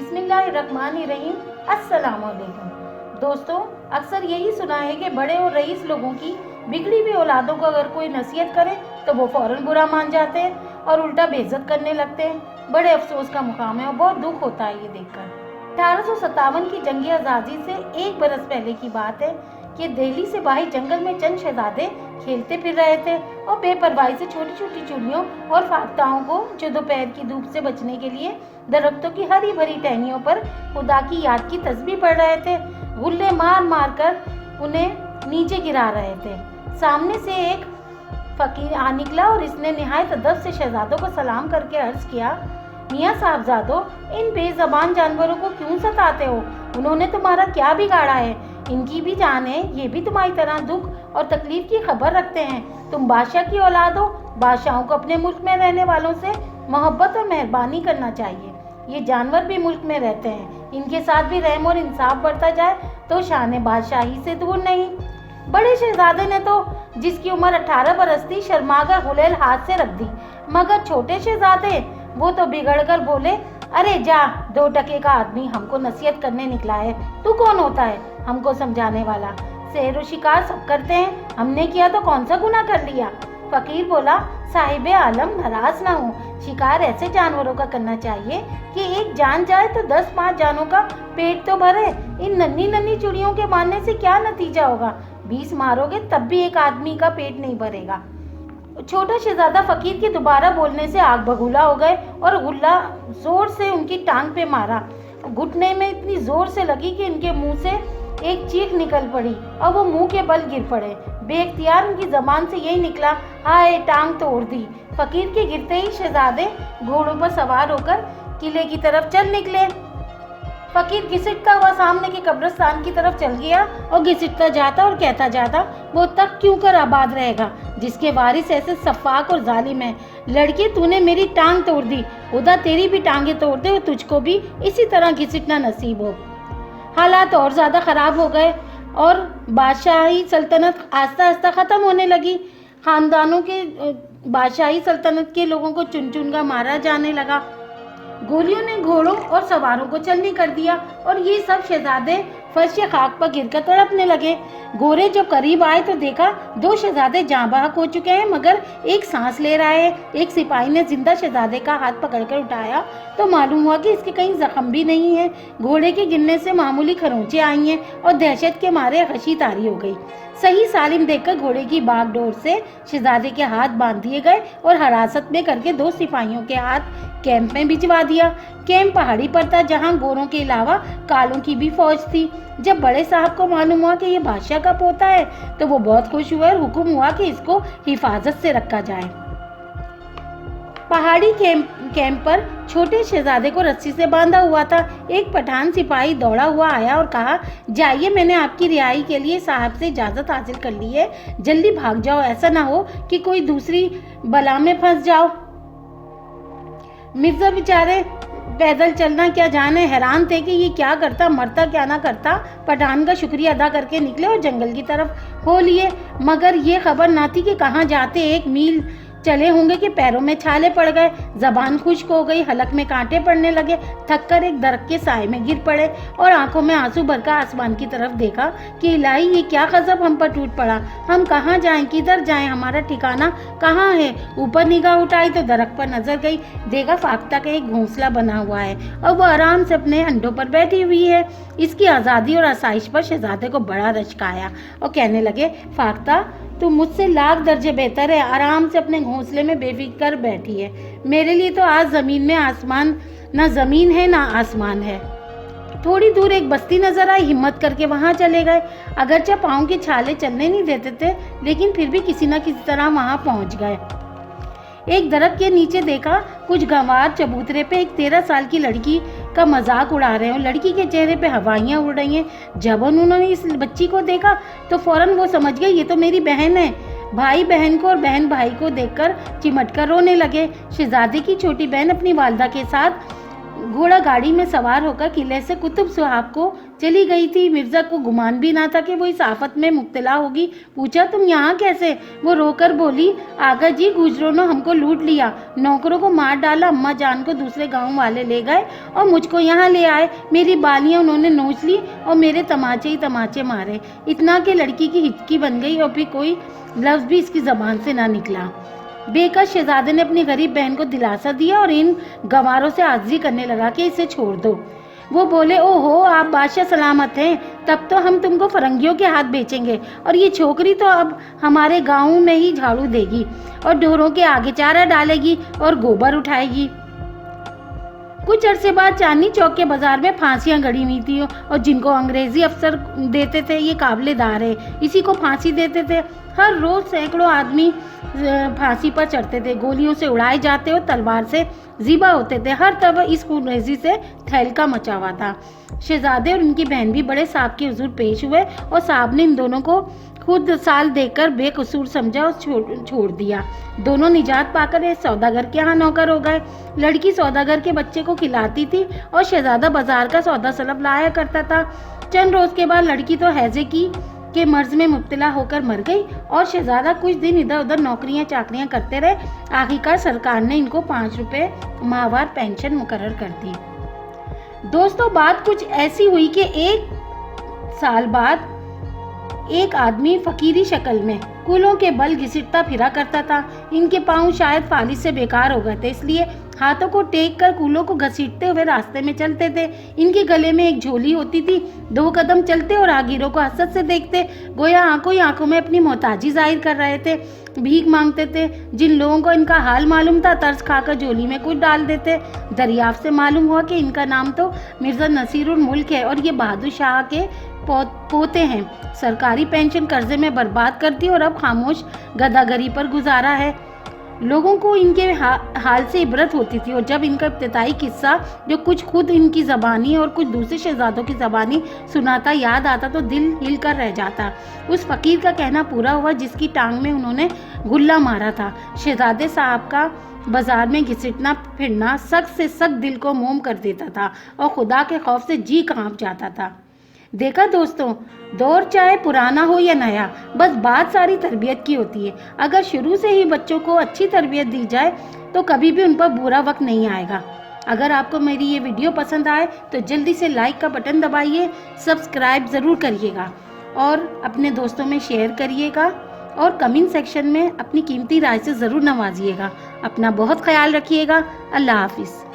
बिस्मिल्लाहिर्रहमानिर्रहीम। अस्सलाम वालेकुम। दोस्तों, अक्सर यही सुना है कि बड़े और रईस लोगों की बिगड़ी हुई औलादों को अगर कोई नसीहत करे तो वो फ़ौरन बुरा मान जाते हैं और उल्टा बेइज्जत करने लगते हैं। बड़े अफसोस का मुकाम है और बहुत दुख होता है ये देखकर। 1857 की जंग आज़ादी से 1 बरस पहले की बात है कि दिल्ली से बाहर जंगल में चंद शहजादे खेलते फिर रहे थे और बेपरवाही से छोटी छोटी चूड़ियों और फाख्ताओं को, जो दोपहर की धूप से बचने के लिए दरख्तों की हरी भरी टहनियों पर खुदा की याद की तस्बीह पढ़ रहे थे। गुल्ले मार मार कर उन्हें नीचे गिरा रहे थे। सामने से एक फकीर आ निकला और इसने निहायत अदब से शहजादों को सलाम करके अर्ज किया, मियाँ साहबजादों, इन बेज़बान जानवरों को क्यों सताते हो? उन्होंने तुम्हारा क्या बिगाड़ा है? इनकी भी जान है, ये भी तुम्हारी तरह दुख और तकलीफ की खबर रखते हैं। तुम बादशाह की औलाद हो। बादशाहों को अपने मुल्क में रहने वालों से मोहब्बत और मेहरबानी करना चाहिए। ये जानवर भी मुल्क में रहते हैं, इनके साथ भी रहम और इंसाफ बढ़ता जाए तो शान बादशाही से दूर नहीं। बड़े शहजादे ने तो, जिसकी उम्र 18 बरस थी, शर्मा कर गुलेल हाथ से रख दी, मगर छोटे शहजादे वो तो बिगड़ कर बोले, अरे जा, 2 टके का आदमी हमको नसीहत करने निकला है, तू कौन होता है हमको समझाने वाला? सैर और शिकार सब करते हैं, हमने किया तो कौन सा गुनाह कर लिया? फकीर बोला, साहिबे आलम, नाराज ना हो। शिकार ऐसे जानवरों का करना चाहिए कि एक जान जाए तो 10-5 जानों का पेट तो भरे। इन नन्ही नन्ही चुड़ियों के मारने से क्या नतीजा होगा? 20 मारोगे तब भी एक आदमी का पेट नहीं भरेगा। छोटा शहजादा फकीर के दोबारा बोलने से आग बबूला हो गए और गुल्ला जोर से उनकी टांग पे मारा। घुटने में इतनी जोर से लगी कि इनके मुंह से एक चीख निकल पड़ी और वो मुंह के बल गिर पड़े। बेख्तियार उनकी जबान से यही निकला, हाय, टांग तोड़ दी। फकीर के गिरते ही शहजादे घोड़ों पर सवार होकर किले की तरफ चल निकले। फकीर घिसटता हुआ सामने के कब्रिस्तान की तरफ चल गया और घिसटता जाता और कहता जाता, वो तक क्यों कर आबाद रहेगा जिसके वारिस ऐसे सफाक और जालिम है। लड़के, तूने मेरी टांग तोड़ दी, खुदा तेरी भी टांगे तोड़ दे और तुझको भी इसी तरह घिसटना नसीब हो। हालात और ज़्यादा ख़राब हो गए और बादशाही सल्तनत आस्ता आस्ता ख़त्म होने लगी। ख़ानदानों के बादशाही सल्तनत के लोगों को चुन चुन कर मारा जाने लगा। गोलियों ने घोड़ों और सवारों को चलनी कर दिया और ये सब शहजादे फर्श खाक पर गिरकर तड़पने लगे। गोरे जब करीब आए तो देखा 2 शहजादे जाँ बहक हो चुके हैं, मगर एक सांस ले रहा है। एक सिपाही ने जिंदा शहजादे का हाथ पकड़कर उठाया तो मालूम हुआ कि इसके कहीं जख्म भी नहीं है। घोड़े के गिरने से मामूली खरोंचे आई हैं और दहशत के मारे हंसी तारी हो गई। सही सालिम देखकर घोड़े की बागडोर से शहजादे के हाथ बांध दिए गए और हिरासत में करके 2 सिपाहियों के हाथ कैंप में भिजवा दिया। कैंप पहाड़ी पर था, जहां गोरों के अलावा कालों की भी फौज थी। जब बड़े साहब को मालूम हुआ कि ये बादशाह का पोता है तो वो बहुत खुश हुए और हुक्म हुआ कि इसको हिफाजत से रखा जाए। पहाड़ी कैंप पर छोटे शहजादे को रस्सी से बांधा हुआ था। एक पठान सिपाही दौड़ा हुआ आया और कहा, जाइए, मैंने आपकी रिहाई के लिए साहब से इजाज़त हासिल कर ली है, जल्दी भाग जाओ, ऐसा ना हो कि कोई दूसरी बला में फंस जाओ। मिर्जा बेचारे पैदल चलना क्या जाने हैरान थे कि ये क्या करता, मरता क्या ना करता। पठान का शुक्रिया अदा करके निकले और जंगल की तरफ हो लिए, मगर ये खबर ना थी कि कहाँ जाते। 1 मील चले होंगे कि पैरों में छाले पड़ गए, जबान खुश्क हो गई, हलक में कांटे पड़ने लगे। थक कर एक दरख्त के साए में गिर पड़े और आंखों में आंसू भरकर आसमान की तरफ देखा कि इलाही, ये क्या गजब हम पर टूट पड़ा। हम कहाँ जाएं, किधर जाएं, हमारा ठिकाना कहाँ है? ऊपर निगाह उठाई तो दरख्त पर नजर गई। देखा फाख्ता का एक घोंसला बना हुआ है और वो आराम से अपने अंडों पर बैठी हुई है। इसकी आज़ादी और आसाइश पर शहजादे को बड़ा रश्क आया और कहने लगे, फाख्ता, तू मुझसे लाख दर्जे बेहतर है, आराम से अपने घोंसले में बेफिक्र बैठी है। मेरे लिए तो आज ज़मीन में आसमान, ना ज़मीन है ना आसमान है। थोड़ी दूर एक बस्ती नजर आई, हिम्मत करके वहाँ चले गए। अगरचे पाँव के छाले चलने नहीं देते थे, लेकिन फिर भी किसी न किसी तरह वहाँ पहुँच गए। एक दरख्त के नीचे देखा कुछ गंवार चबूतरे पे एक 13 साल की लड़की का मजाक उड़ा रहे हो। लड़की के चेहरे पे हवाइयाँ उड़ रही हैं। जब उन्होंने इस बच्ची को देखा तो फौरन वो समझ गए ये तो मेरी बहन है। भाई बहन को और बहन भाई को देखकर चिमट कर रोने लगे। शहजादे की छोटी बहन अपनी वालिदा के साथ घोड़ा गाड़ी में सवार होकर किले से कुतुब सुहाब को चली गई थी। मिर्जा को गुमान भी ना था कि वो इस आफत में मुब्तला होगी। पूछा, तुम यहाँ कैसे? वो रोकर बोली, आगा जी, गुजरों ने हमको लूट लिया, नौकरों को मार डाला, अम्मा जान को दूसरे गांव वाले ले गए और मुझको यहाँ ले आए। मेरी बालियाँ उन्होंने नोच ली और मेरे तमाचे ही तमाचे मारे, इतना कि लड़की की हिचकी बन गई और फिर कोई लफ्ज़ भी इसकी ज़बान से ना निकला। बेकस शहजादे ने अपनी गरीब बहन को दिलासा दिया और इन गंवारों से आर्जी करने लगा कि इसे छोड़ दो। वो बोले, ओहो, आप बादशाह सलामत हैं, तब तो हम तुमको फरंगियों के हाथ बेचेंगे और ये छोकरी तो अब हमारे गांव में ही झाड़ू देगी और ढोरों के आगे चारा डालेगी और गोबर उठाएगी। कुछ अरसे बाद चांदनी चौक के बाजार में फांसियां गड़ी हुई थी और जिनको अंग्रेजी अफसर देते थे ये काबिलेदार है, इसी को फांसी देते थे। हर रोज सैकड़ों आदमी फांसी पर चढ़ते थे, गोलियों से उड़ाए जाते और तलवार से ज़िबा होते थे। हर तरफ इस अंग्रेजी से तहलका मचा हुआ था। शहजादे और उनकी बहन भी बड़े साहब के हुजूर पेश हुए और साहब ने इन दोनों को खुद साल देकर बेकसूर समझा और छोड़ दिया। दोनों निजात पाकर एक सौदागर के यहाँ नौकर हो गए। लड़की सौदागर के बच्चे को खिलाती थी और शहजादा बाजार का सौदा सलब लाया करता था। चंद रोज के बाद लड़की तो हैजे के मर्ज में मुब्तला होकर मर गई और शहजादा कुछ दिन इधर उधर नौकरियां चाकरियां करते रहे। आखिरकार सरकार ने इनको 5 रुपए माहवार पेंशन मुकर्रर कर दी। दोस्तों, बात कुछ ऐसी हुई कि 1 साल बाद एक आदमी फकीरी शक्ल में कुलों के बल घिसटता फिरा करता था। इनके पांव शायद फालिज से बेकार हो गए थे, इसलिए हाथों को टेक कर कुलों को घसीटते हुए रास्ते में चलते थे। इनके गले में एक झोली होती थी। 2 कदम चलते और राहगीरों को हसरत से देखते, गोया आंखों ही आंखों में अपनी मोहताजी जाहिर कर रहे थे। भीख मांगते थे। जिन लोगों को इनका हाल मालूम था तरस खाकर झोली में कुछ डाल देते। दरियाफ्त से मालूम हुआ कि इनका नाम तो मिर्जा नसीरुल मुल्क है और ये बहादुर शाह के पोते हैं। सरकारी पेंशन कर्जे में बर्बाद कर दी और अब खामोश गदागरी पर गुजारा है। लोगों को इनके हाल से इबरत होती थी और जब इनका इब्तिदाई किस्सा जो कुछ खुद इनकी ज़बानी और कुछ दूसरे शहजादों की ज़बानी सुनाता याद आता तो दिल हिल कर रह जाता। उस फकीर का कहना पूरा हुआ जिसकी टांग में उन्होंने गुल्ला मारा था। शहजादे साहब का बाजार में घिसटना फिरना सख्त से सख्त दिल को मोम कर देता था और खुदा के खौफ से जी कांप जाता था। देखा दोस्तों, दौर चाहे पुराना हो या नया, बस बात सारी तरबियत की होती है। अगर शुरू से ही बच्चों को अच्छी तरबियत दी जाए तो कभी भी उन पर बुरा वक्त नहीं आएगा। अगर आपको मेरी ये वीडियो पसंद आए तो जल्दी से लाइक का बटन दबाइए, सब्सक्राइब ज़रूर करिएगा और अपने दोस्तों में शेयर करिएगा और कमेंट सेक्शन में अपनी कीमती राय से ज़रूर नवाजिएगा। अपना बहुत ख्याल रखिएगा। अल्लाह हाफिज़।